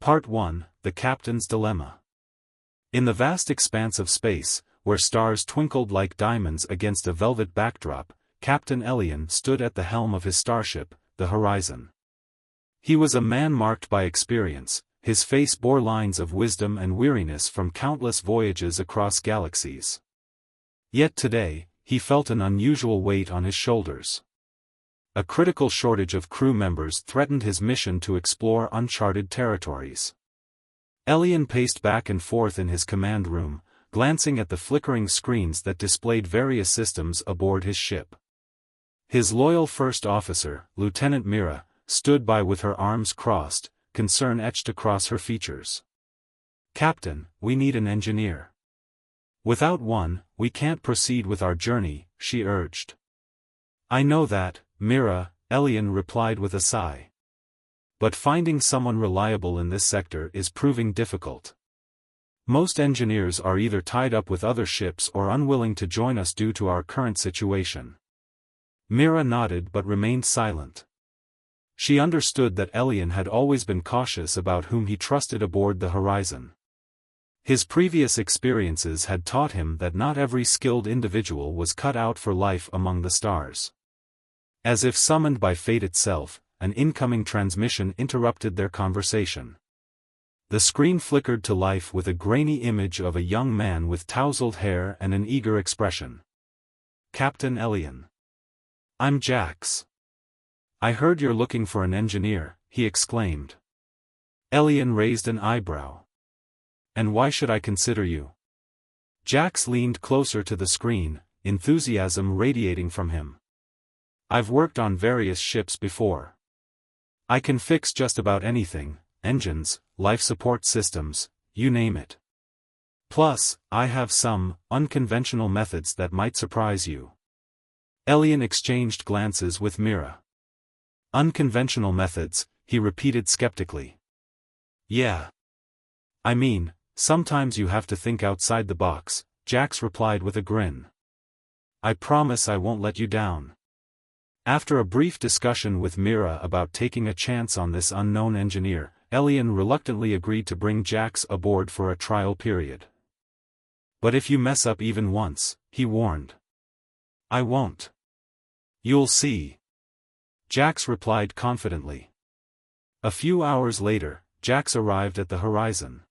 Part 1, The Captain's Dilemma. In the vast expanse of space, where stars twinkled like diamonds against a velvet backdrop, Captain Elian stood at the helm of his starship, the Horizon. He was a man marked by experience, his face bore lines of wisdom and weariness from countless voyages across galaxies. Yet today, he felt an unusual weight on his shoulders. A critical shortage of crew members threatened his mission to explore uncharted territories. Elian paced back and forth in his command room, glancing at the flickering screens that displayed various systems aboard his ship. His loyal first officer, Lieutenant Mira, stood by with her arms crossed, concern etched across her features. "Captain, we need an engineer. Without one, we can't proceed with our journey," she urged. "I know that, Mira," Elian replied with a sigh. "But finding someone reliable in this sector is proving difficult. Most engineers are either tied up with other ships or unwilling to join us due to our current situation." Mira nodded but remained silent. She understood that Elian had always been cautious about whom he trusted aboard the Horizon. His previous experiences had taught him that not every skilled individual was cut out for life among the stars. As if summoned by fate itself, an incoming transmission interrupted their conversation. The screen flickered to life with a grainy image of a young man with tousled hair and an eager expression. "Captain Elian. I'm Jax. I heard you're looking for an engineer," he exclaimed. Elian raised an eyebrow. "And why should I consider you?" Jax leaned closer to the screen, enthusiasm radiating from him. "I've worked on various ships before. I can fix just about anything, engines, life support systems, you name it. Plus, I have some unconventional methods that might surprise you." Elian exchanged glances with Mira. "Unconventional methods," he repeated skeptically. "Yeah. I mean, sometimes you have to think outside the box," Jax replied with a grin. "I promise I won't let you down." After a brief discussion with Mira about taking a chance on this unknown engineer, Elian reluctantly agreed to bring Jax aboard for a trial period. "But if you mess up even once," he warned. "I won't. You'll see," Jax replied confidently. A few hours later, Jax arrived at the Horizon.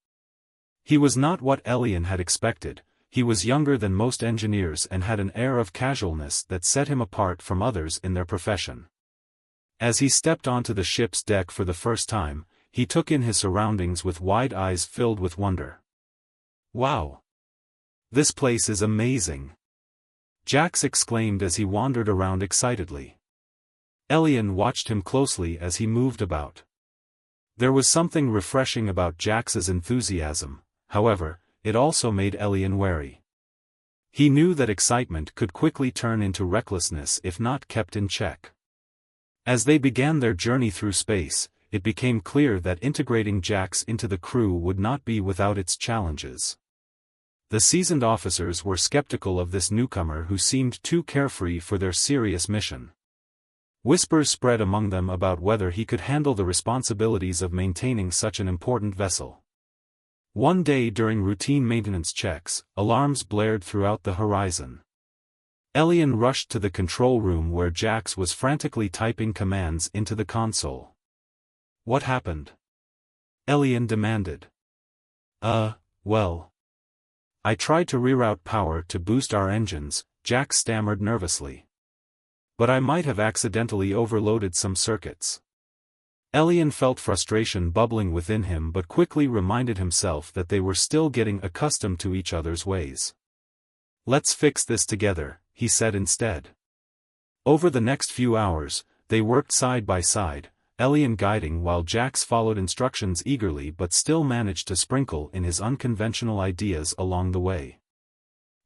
He was not what Elian had expected. He was younger than most engineers and had an air of casualness that set him apart from others in their profession. As he stepped onto the ship's deck for the first time, he took in his surroundings with wide eyes filled with wonder. "Wow! This place is amazing!" Jax exclaimed as he wandered around excitedly. Elian watched him closely as he moved about. There was something refreshing about Jax's enthusiasm, however, it also made Elian wary. He knew that excitement could quickly turn into recklessness if not kept in check. As they began their journey through space, it became clear that integrating Jax into the crew would not be without its challenges. The seasoned officers were skeptical of this newcomer who seemed too carefree for their serious mission. Whispers spread among them about whether he could handle the responsibilities of maintaining such an important vessel. One day during routine maintenance checks, alarms blared throughout the Horizon. Elian rushed to the control room where Jax was frantically typing commands into the console. "What happened?" Elian demanded. Well. I tried to reroute power to boost our engines," Jax stammered nervously. "But I might have accidentally overloaded some circuits." Elian felt frustration bubbling within him but quickly reminded himself that they were still getting accustomed to each other's ways. "Let's fix this together," he said instead. Over the next few hours, they worked side by side, Elian guiding while Jax followed instructions eagerly but still managed to sprinkle in his unconventional ideas along the way.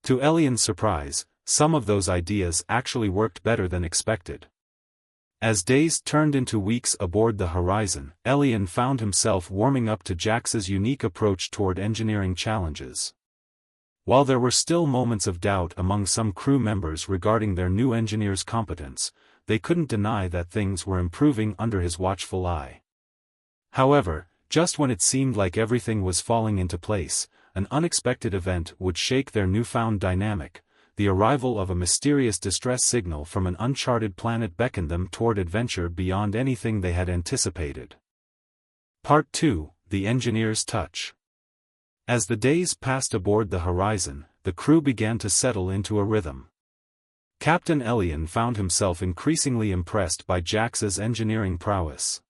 To Elian's surprise, some of those ideas actually worked better than expected. As days turned into weeks aboard the Horizon, Elian found himself warming up to Jax's unique approach toward engineering challenges. While there were still moments of doubt among some crew members regarding their new engineer's competence, they couldn't deny that things were improving under his watchful eye. However, just when it seemed like everything was falling into place, an unexpected event would shake their newfound dynamic. The arrival of a mysterious distress signal from an uncharted planet beckoned them toward adventure beyond anything they had anticipated. Part 2: The Engineer's Touch. As the days passed aboard the Horizon, the crew began to settle into a rhythm. Captain Elian found himself increasingly impressed by Jax's engineering prowess.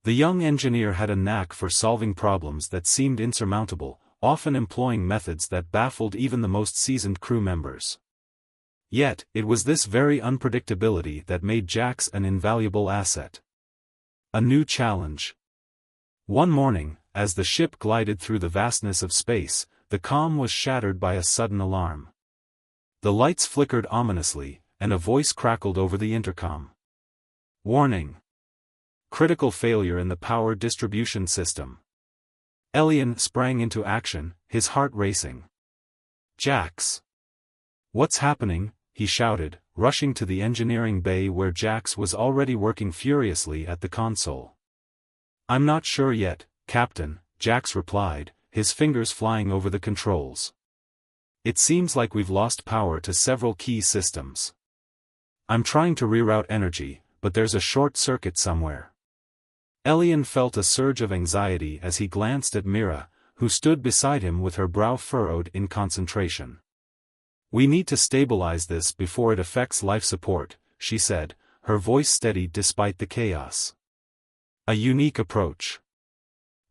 The young engineer had a knack for solving problems that seemed insurmountable, often employing methods that baffled even the most seasoned crew members. Yet, it was this very unpredictability that made Jax an invaluable asset. A new challenge. One morning, as the ship glided through the vastness of space, the calm was shattered by a sudden alarm. The lights flickered ominously, and a voice crackled over the intercom. Warning! Critical failure in the power distribution system. Elian sprang into action, his heart racing. Jax! What's happening? He shouted, rushing to the engineering bay where Jax was already working furiously at the console. I'm not sure yet, Captain, Jax replied, his fingers flying over the controls. It seems like we've lost power to several key systems. I'm trying to reroute energy, but there's a short circuit somewhere. Elian felt a surge of anxiety as he glanced at Mira, who stood beside him with her brow furrowed in concentration. We need to stabilize this before it affects life support, she said, her voice steady despite the chaos. A unique approach.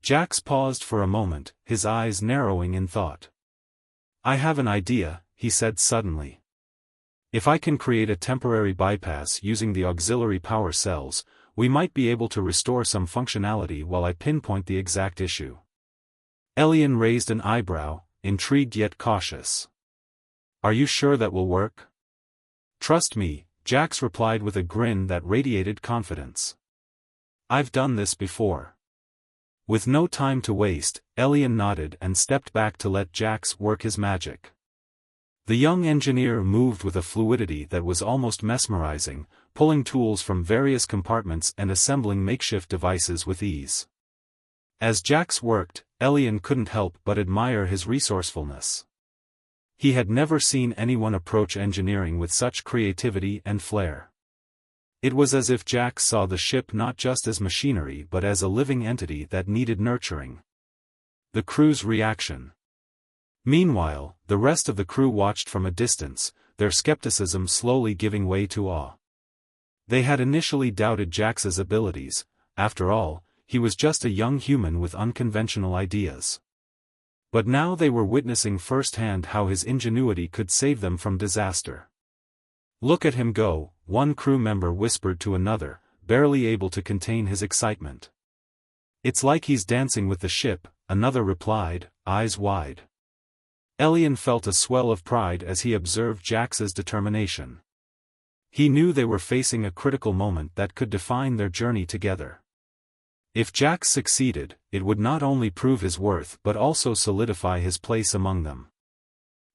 Jax paused for a moment, his eyes narrowing in thought. I have an idea, he said suddenly. If I can create a temporary bypass using the auxiliary power cells, we might be able to restore some functionality while I pinpoint the exact issue. Elian raised an eyebrow, intrigued yet cautious. Are you sure that will work? Trust me, Jax replied with a grin that radiated confidence. I've done this before. With no time to waste, Elian nodded and stepped back to let Jax work his magic. The young engineer moved with a fluidity that was almost mesmerizing, pulling tools from various compartments and assembling makeshift devices with ease. As Jax worked, Elian couldn't help but admire his resourcefulness. He had never seen anyone approach engineering with such creativity and flair. It was as if Jax saw the ship not just as machinery but as a living entity that needed nurturing. The crew's reaction. Meanwhile, the rest of the crew watched from a distance, their skepticism slowly giving way to awe. They had initially doubted Jax's abilities. After all, he was just a young human with unconventional ideas. But now they were witnessing firsthand how his ingenuity could save them from disaster. Look at him go, one crew member whispered to another, barely able to contain his excitement. It's like he's dancing with the ship, another replied, eyes wide. Elian felt a swell of pride as he observed Jax's determination. He knew they were facing a critical moment that could define their journey together. If Jax succeeded, it would not only prove his worth but also solidify his place among them.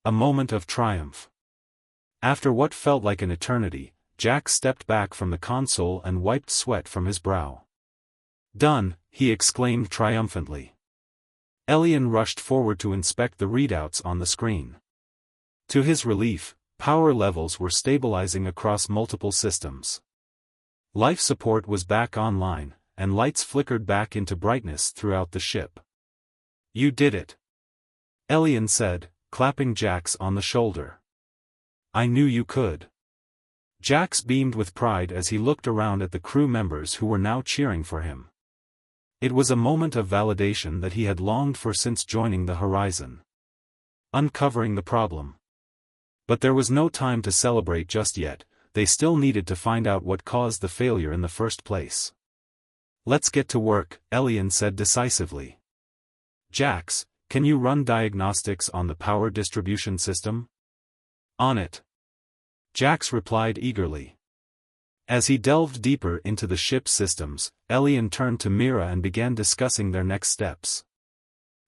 A moment of triumph. After what felt like an eternity, Jax stepped back from the console and wiped sweat from his brow. Done, he exclaimed triumphantly. Elian rushed forward to inspect the readouts on the screen. To his relief, power levels were stabilizing across multiple systems. Life support was back online, and lights flickered back into brightness throughout the ship. You did it, Elian said, clapping Jax on the shoulder. I knew you could. Jax beamed with pride as he looked around at the crew members who were now cheering for him. It was a moment of validation that he had longed for since joining the Horizon. Uncovering the problem. But there was no time to celebrate just yet, they still needed to find out what caused the failure in the first place. Let's get to work, Elian said decisively. Jax, can you run diagnostics on the power distribution system? On it. Jax replied eagerly. As he delved deeper into the ship's systems, Elian turned to Mira and began discussing their next steps.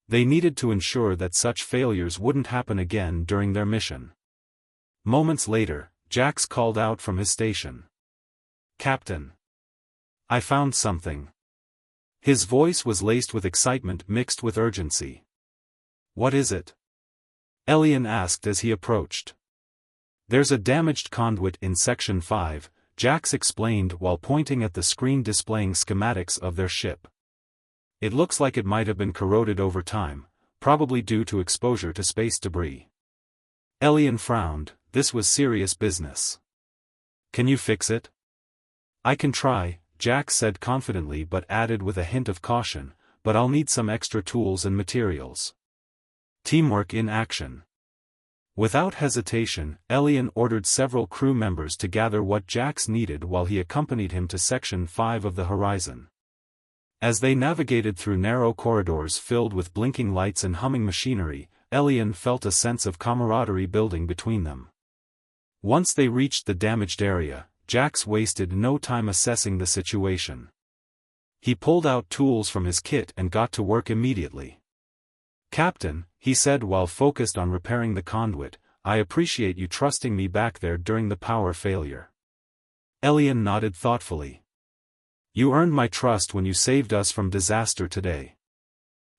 They needed to ensure that such failures wouldn't happen again during their mission. Moments later, Jax called out from his station. Captain. I found something. His voice was laced with excitement mixed with urgency. "What is it?" Elian asked as he approached. "There's a damaged conduit in Section 5, Jax explained while pointing at the screen displaying schematics of their ship. "It looks like it might have been corroded over time, probably due to exposure to space debris." Elian frowned. This was serious business. "Can you fix it?" "I can try," Jax said confidently but added with a hint of caution, "but I'll need some extra tools and materials." Teamwork in action. Without hesitation, Elian ordered several crew members to gather what Jax needed while he accompanied him to Section 5 of the Horizon. As they navigated through narrow corridors filled with blinking lights and humming machinery, Elian felt a sense of camaraderie building between them. Once they reached the damaged area, Jax wasted no time assessing the situation. He pulled out tools from his kit and got to work immediately. "Captain," he said while focused on repairing the conduit, "I appreciate you trusting me back there during the power failure." Elian nodded thoughtfully. "You earned my trust when you saved us from disaster today."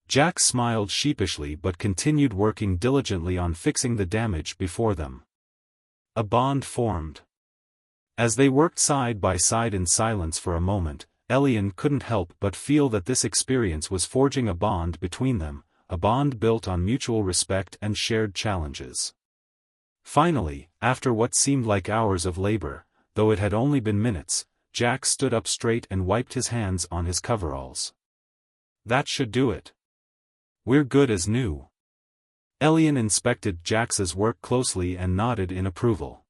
Jax smiled sheepishly but continued working diligently on fixing the damage before them. A bond formed. As they worked side by side in silence for a moment, Elian couldn't help but feel that this experience was forging a bond between them, a bond built on mutual respect and shared challenges. Finally, after what seemed like hours of labor, though it had only been minutes, Jax stood up straight and wiped his hands on his coveralls. "That should do it. We're good as new." Elian inspected Jax's work closely and nodded in approval.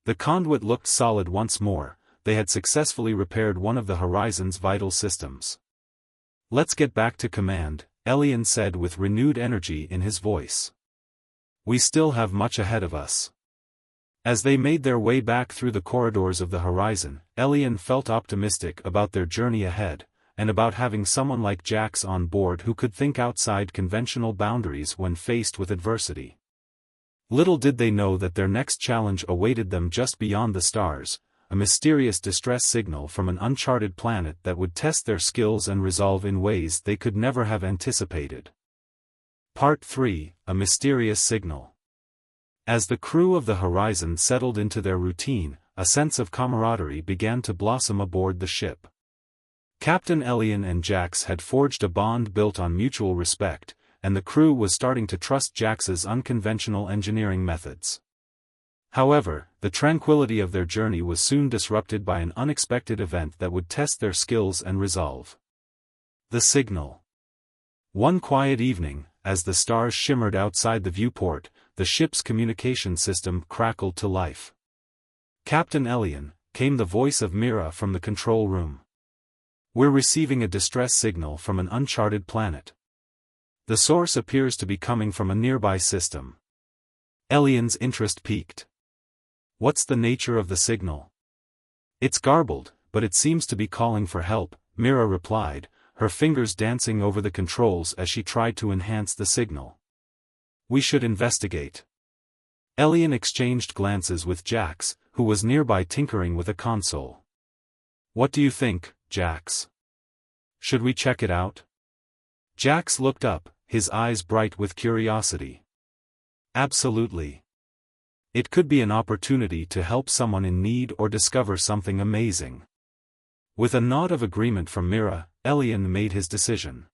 The conduit looked solid once more. They had successfully repaired one of the Horizon's vital systems. "Let's get back to command," Elian said with renewed energy in his voice. "We still have much ahead of us." As they made their way back through the corridors of the Horizon, Elian felt optimistic about their journey ahead, and about having someone like Jax on board who could think outside conventional boundaries when faced with adversity. Little did they know that their next challenge awaited them just beyond the stars, a mysterious distress signal from an uncharted planet that would test their skills and resolve in ways they could never have anticipated. Part 3, A Mysterious Signal. As the crew of the Horizon settled into their routine, a sense of camaraderie began to blossom aboard the ship. Captain Elian and Jax had forged a bond built on mutual respect, and the crew was starting to trust Jax's unconventional engineering methods. However, the tranquility of their journey was soon disrupted by an unexpected event that would test their skills and resolve. The signal. One quiet evening, as the stars shimmered outside the viewport, the ship's communication system crackled to life. "Captain Elian," came the voice of Mira from the control room. "We're receiving a distress signal from an uncharted planet. The source appears to be coming from a nearby system." Elian's interest peaked. "What's the nature of the signal?" "It's garbled, but it seems to be calling for help," Mira replied, her fingers dancing over the controls as she tried to enhance the signal. "We should investigate." Elian exchanged glances with Jax, who was nearby tinkering with a console. "What do you think, Jax? Should we check it out?" Jax looked up, his eyes bright with curiosity. "Absolutely. It could be an opportunity to help someone in need or discover something amazing." With a nod of agreement from Mira, Elian made his decision.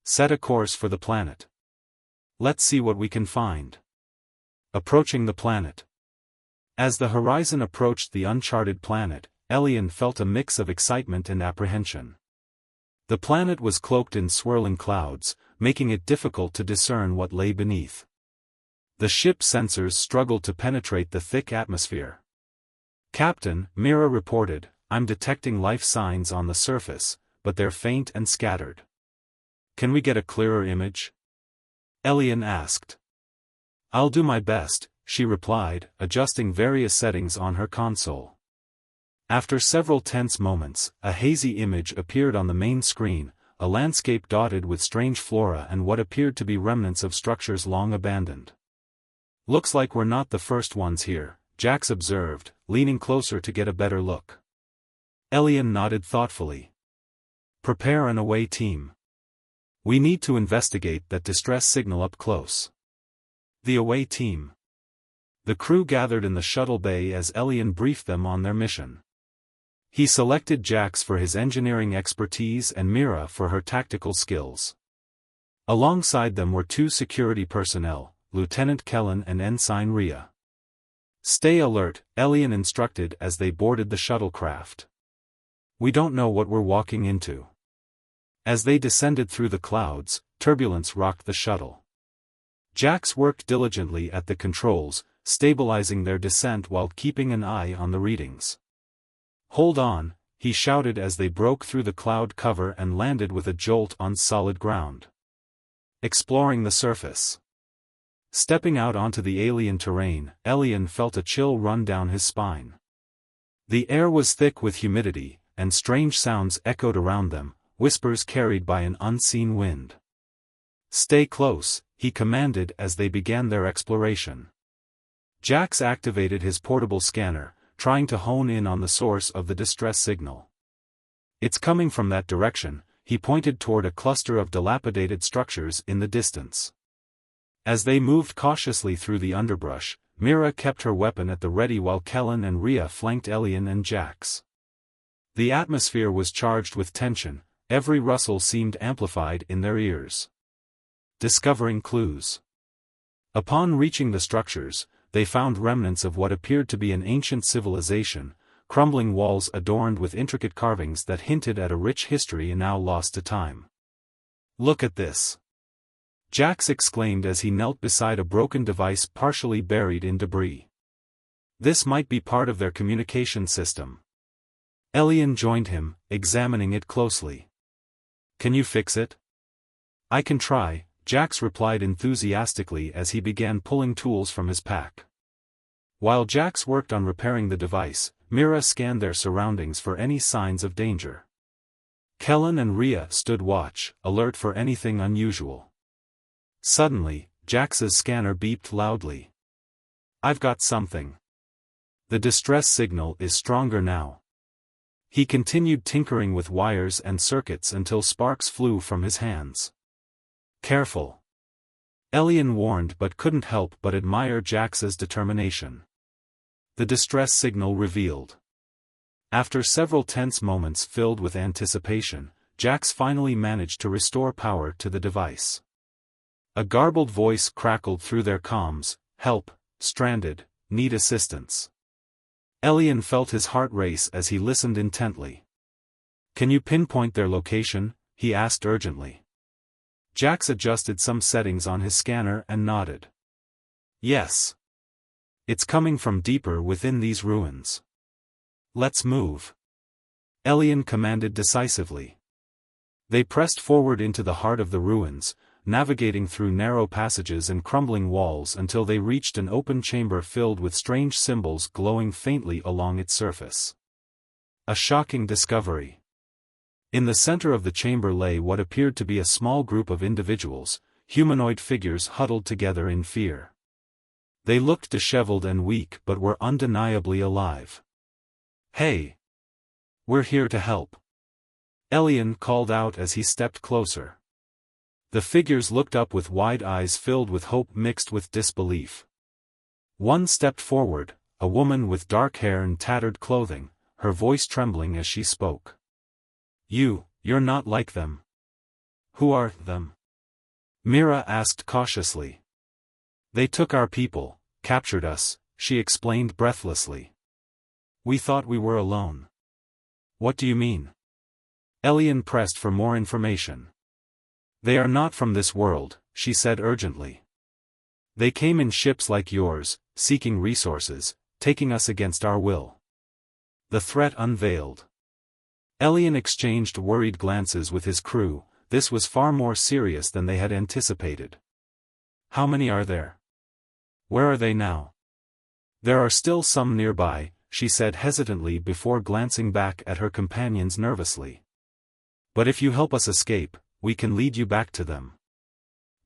"Set a course for the planet. Let's see what we can find." Approaching the planet. As the Horizon approached the uncharted planet, Elian felt a mix of excitement and apprehension. The planet was cloaked in swirling clouds, making it difficult to discern what lay beneath. The ship's sensors struggled to penetrate the thick atmosphere. "Captain," Mira reported, "I'm detecting life signs on the surface, but they're faint and scattered. Can we get a clearer image?" Elian asked. "I'll do my best," she replied, adjusting various settings on her console. After several tense moments, a hazy image appeared on the main screen, a landscape dotted with strange flora and what appeared to be remnants of structures long abandoned. "Looks like we're not the first ones here," Jax observed, leaning closer to get a better look. Elian nodded thoughtfully. Prepare an away team. We need to investigate that distress signal up close. The away team. The crew gathered in the shuttle bay as Elian briefed them on their mission. He selected Jax for his engineering expertise and Mira for her tactical skills. Alongside them were two security personnel, Lieutenant Kellen and Ensign Rhea. Stay alert, Elian instructed as they boarded the shuttlecraft. We don't know what we're walking into. As they descended through the clouds, turbulence rocked the shuttle. Jax worked diligently at the controls, stabilizing their descent while keeping an eye on the readings. Hold on, he shouted as they broke through the cloud cover and landed with a jolt on solid ground. Exploring the surface. Stepping out onto the alien terrain, Elian felt a chill run down his spine. The air was thick with humidity, and strange sounds echoed around them, whispers carried by an unseen wind. Stay close, he commanded as they began their exploration. Jax activated his portable scanner, trying to hone in on the source of the distress signal. It's coming from that direction, he pointed toward a cluster of dilapidated structures in the distance. As they moved cautiously through the underbrush, Mira kept her weapon at the ready while Kellen and Rhea flanked Elian and Jax. The atmosphere was charged with tension, every rustle seemed amplified in their ears. Discovering clues. Upon reaching the structures, they found remnants of what appeared to be an ancient civilization, crumbling walls adorned with intricate carvings that hinted at a rich history now lost to time. Look at this! Jax exclaimed as he knelt beside a broken device partially buried in debris. This might be part of their communication system. Elian joined him, examining it closely. Can you fix it? I can try, Jax replied enthusiastically as he began pulling tools from his pack. While Jax worked on repairing the device, Mira scanned their surroundings for any signs of danger. Kellen and Rhea stood watch, alert for anything unusual. Suddenly, Jax's scanner beeped loudly. I've got something. The distress signal is stronger now. He continued tinkering with wires and circuits until sparks flew from his hands. Careful. Elian warned but couldn't help but admire Jax's determination. The distress signal revealed. After several tense moments filled with anticipation, Jax finally managed to restore power to the device. A garbled voice crackled through their comms, "Help, stranded, need assistance." Elian felt his heart race as he listened intently. Can you pinpoint their location? He asked urgently. Jax adjusted some settings on his scanner and nodded. Yes. It's coming from deeper within these ruins. Let's move. Elian commanded decisively. They pressed forward into the heart of the ruins, navigating through narrow passages and crumbling walls until they reached an open chamber filled with strange symbols glowing faintly along its surface. A shocking discovery. In the center of the chamber lay what appeared to be a small group of individuals, humanoid figures huddled together in fear. They looked disheveled and weak but were undeniably alive. Hey! We're here to help. Elian called out as he stepped closer. The figures looked up with wide eyes filled with hope mixed with disbelief. One stepped forward, a woman with dark hair and tattered clothing, her voice trembling as she spoke. You're not like them. Who are them? Mira asked cautiously. They took our people, captured us, she explained breathlessly. We thought we were alone. What do you mean? Elian pressed for more information. They are not from this world, she said urgently. They came in ships like yours, seeking resources, taking us against our will. The threat unveiled. Elian exchanged worried glances with his crew. This was far more serious than they had anticipated. How many are there? Where are they now? There are still some nearby, she said hesitantly before glancing back at her companions nervously. But if you help us escape, we can lead you back to them.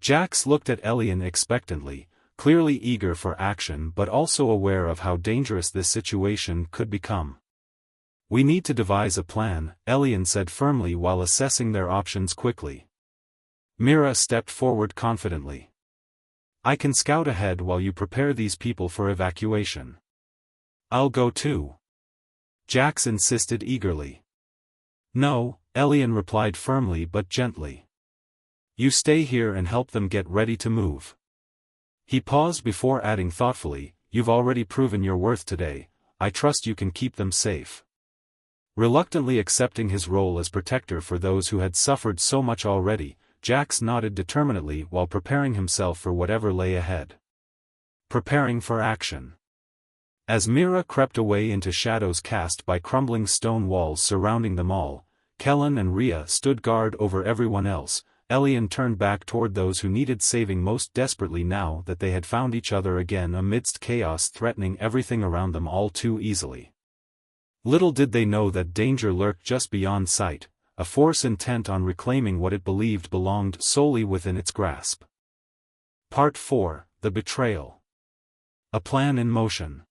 Jax looked at Elian expectantly, clearly eager for action but also aware of how dangerous this situation could become. We need to devise a plan, Elian said firmly while assessing their options quickly. Mira stepped forward confidently. I can scout ahead while you prepare these people for evacuation. I'll go too. Jax insisted eagerly. No, Elian replied firmly but gently. You stay here and help them get ready to move. He paused before adding thoughtfully, you've already proven your worth today, I trust you can keep them safe. Reluctantly accepting his role as protector for those who had suffered so much already, Jax nodded determinedly while preparing himself for whatever lay ahead. Preparing for action. As Mira crept away into shadows cast by crumbling stone walls surrounding them all, Kellen and Rhea stood guard over everyone else. Elian turned back toward those who needed saving most desperately now that they had found each other again amidst chaos threatening everything around them all too easily. Little did they know that danger lurked just beyond sight, a force intent on reclaiming what it believed belonged solely within its grasp. Part 4, The Betrayal. A plan in motion.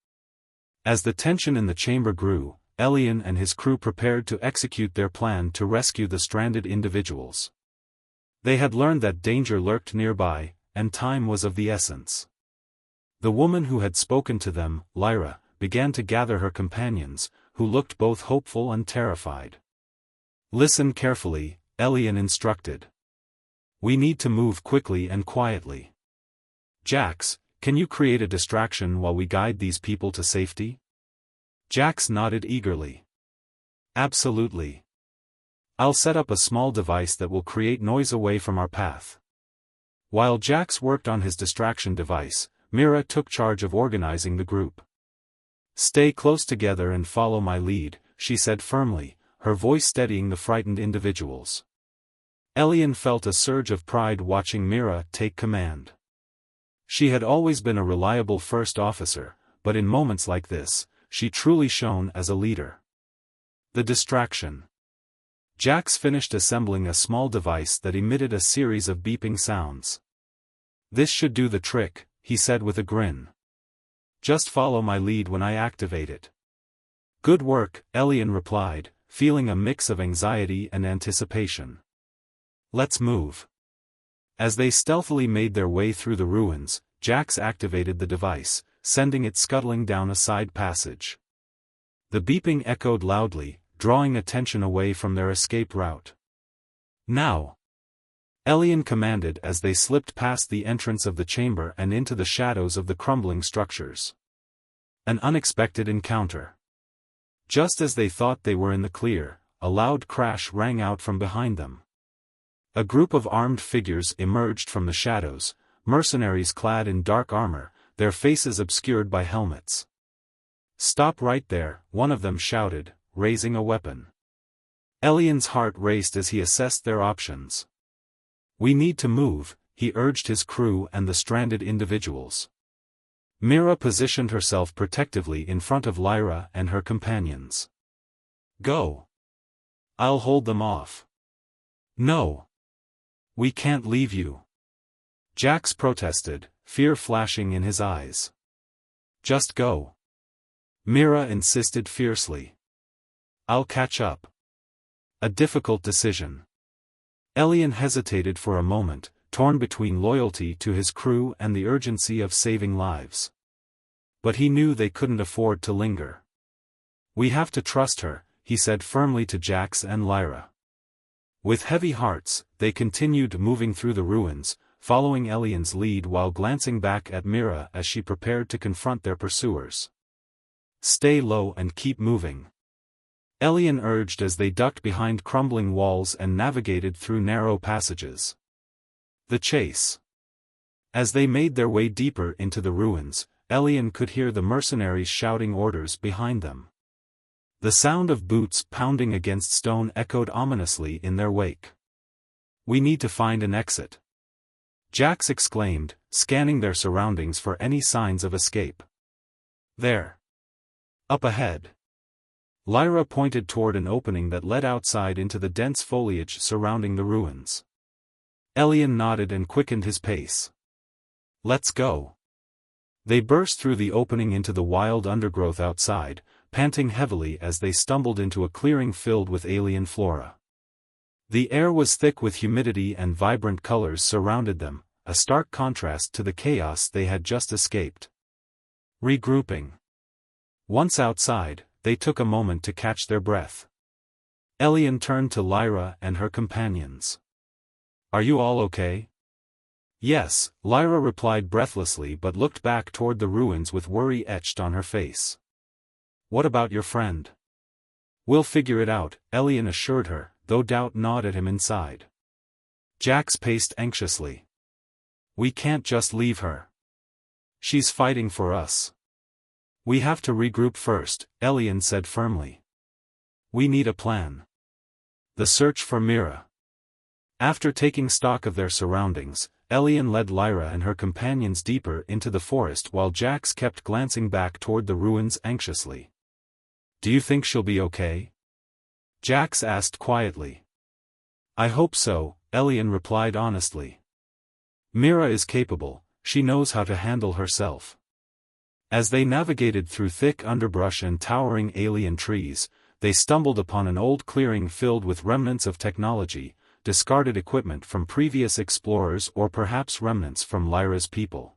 As the tension in the chamber grew, Elian and his crew prepared to execute their plan to rescue the stranded individuals. They had learned that danger lurked nearby, and time was of the essence. The woman who had spoken to them, Lyra, began to gather her companions, who looked both hopeful and terrified. Listen carefully, Elian instructed. We need to move quickly and quietly. Jax, can you create a distraction while we guide these people to safety? Jax nodded eagerly. Absolutely. I'll set up a small device that will create noise away from our path. While Jax worked on his distraction device, Mira took charge of organizing the group. Stay close together and follow my lead, she said firmly, her voice steadying the frightened individuals. Elian felt a surge of pride watching Mira take command. She had always been a reliable first officer, but in moments like this, she truly shone as a leader. The distraction. Jax finished assembling a small device that emitted a series of beeping sounds. This should do the trick, he said with a grin. Just follow my lead when I activate it. Good work, Elian replied, feeling a mix of anxiety and anticipation. Let's move. As they stealthily made their way through the ruins, Jax activated the device, sending it scuttling down a side passage. The beeping echoed loudly, drawing attention away from their escape route. Now! Elian commanded as they slipped past the entrance of the chamber and into the shadows of the crumbling structures. An unexpected encounter. Just as they thought they were in the clear, a loud crash rang out from behind them. A group of armed figures emerged from the shadows, mercenaries clad in dark armor, their faces obscured by helmets. Stop right there, one of them shouted, raising a weapon. Elian's heart raced as he assessed their options. We need to move, he urged his crew and the stranded individuals. Mira positioned herself protectively in front of Lyra and her companions. Go. I'll hold them off. No. We can't leave you. Jax protested, fear flashing in his eyes. Just go. Mira insisted fiercely. I'll catch up. A difficult decision. Elian hesitated for a moment, torn between loyalty to his crew and the urgency of saving lives. But he knew they couldn't afford to linger. We have to trust her, he said firmly to Jax and Lyra. With heavy hearts, they continued moving through the ruins, following Elian's lead while glancing back at Mira as she prepared to confront their pursuers. Stay low and keep moving. Elian urged as they ducked behind crumbling walls and navigated through narrow passages. The chase. As they made their way deeper into the ruins, Elian could hear the mercenaries shouting orders behind them. The sound of boots pounding against stone echoed ominously in their wake. We need to find an exit. Jax exclaimed, scanning their surroundings for any signs of escape. There. Up ahead. Lyra pointed toward an opening that led outside into the dense foliage surrounding the ruins. Elian nodded and quickened his pace. Let's go. They burst through the opening into the wild undergrowth outside, panting heavily as they stumbled into a clearing filled with alien flora. The air was thick with humidity and vibrant colors surrounded them, a stark contrast to the chaos they had just escaped. Regrouping. Once outside, they took a moment to catch their breath. Elian turned to Lyra and her companions. "Are you all okay?" "Yes," Lyra replied breathlessly but looked back toward the ruins with worry etched on her face. "What about your friend?" "We'll figure it out," Elian assured her, though doubt gnawed at him inside. Jax paced anxiously. "We can't just leave her. She's fighting for us." "We have to regroup first," Elian said firmly. "We need a plan." The search for Mira. After taking stock of their surroundings, Elian led Lyra and her companions deeper into the forest while Jax kept glancing back toward the ruins anxiously. "Do you think she'll be okay?" Jax asked quietly. "I hope so," Elian replied honestly. "Mira is capable, she knows how to handle herself." As they navigated through thick underbrush and towering alien trees, they stumbled upon an old clearing filled with remnants of technology, discarded equipment from previous explorers or perhaps remnants from Lyra's people.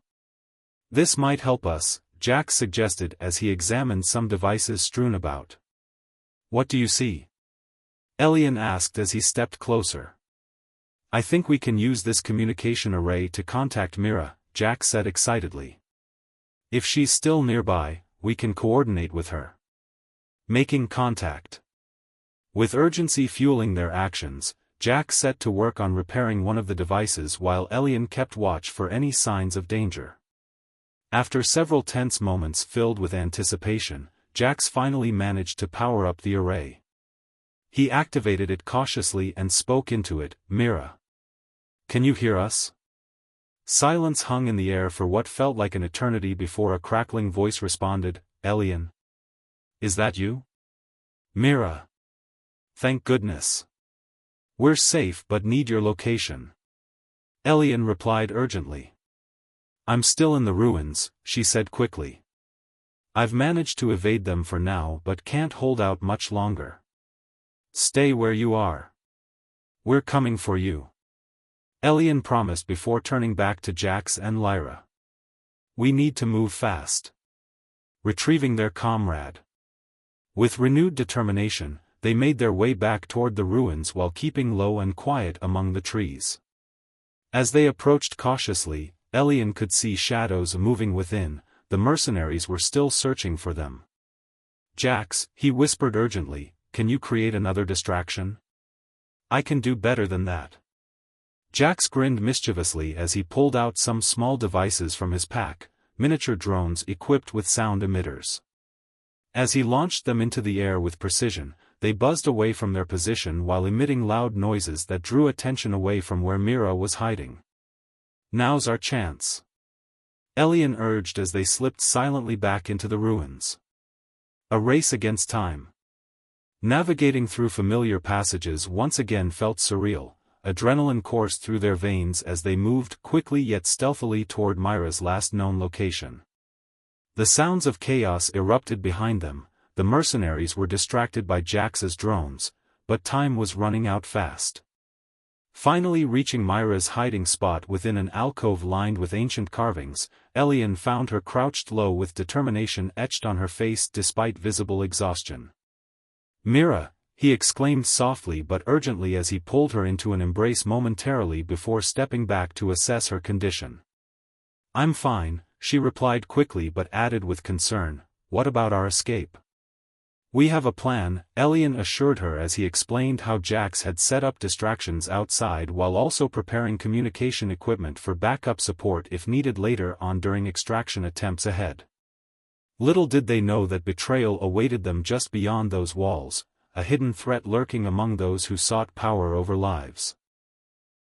"This might help us," Jax suggested as he examined some devices strewn about. "What do you see?" Elian asked as he stepped closer. "I think we can use this communication array to contact Mira," Jax said excitedly. "If she's still nearby, we can coordinate with her." Making contact. With urgency fueling their actions, Jax set to work on repairing one of the devices while Elian kept watch for any signs of danger. After several tense moments filled with anticipation, Jax finally managed to power up the array. He activated it cautiously and spoke into it, "Mira. Can you hear us?" Silence hung in the air for what felt like an eternity before a crackling voice responded, "Elian. Is that you?" "Mira. Thank goodness. We're safe but need your location." Elian replied urgently. "I'm still in the ruins," she said quickly. "I've managed to evade them for now but can't hold out much longer." "Stay where you are. We're coming for you," Elian promised before turning back to Jax and Lyra. "We need to move fast." Retrieving their comrade. With renewed determination, they made their way back toward the ruins while keeping low and quiet among the trees. As they approached cautiously, Elian could see shadows moving within. The mercenaries were still searching for them. "Jax," he whispered urgently, "can you create another distraction?" "I can do better than that." Jax grinned mischievously as he pulled out some small devices from his pack, miniature drones equipped with sound emitters. As he launched them into the air with precision, they buzzed away from their position while emitting loud noises that drew attention away from where Mira was hiding. "Now's our chance," Elian urged as they slipped silently back into the ruins. A race against time. Navigating through familiar passages once again felt surreal. Adrenaline coursed through their veins as they moved quickly yet stealthily toward Mira's last known location. The sounds of chaos erupted behind them. The mercenaries were distracted by Jax's drones, but time was running out fast. Finally reaching Mira's hiding spot within an alcove lined with ancient carvings, Elian found her crouched low with determination etched on her face despite visible exhaustion. "Mira," he exclaimed softly but urgently as he pulled her into an embrace momentarily before stepping back to assess her condition. "I'm fine," she replied quickly but added with concern, "What about our escape?" "We have a plan," Elian assured her as he explained how Jax had set up distractions outside while also preparing communication equipment for backup support if needed later on during extraction attempts ahead. Little did they know that betrayal awaited them just beyond those walls, a hidden threat lurking among those who sought power over lives.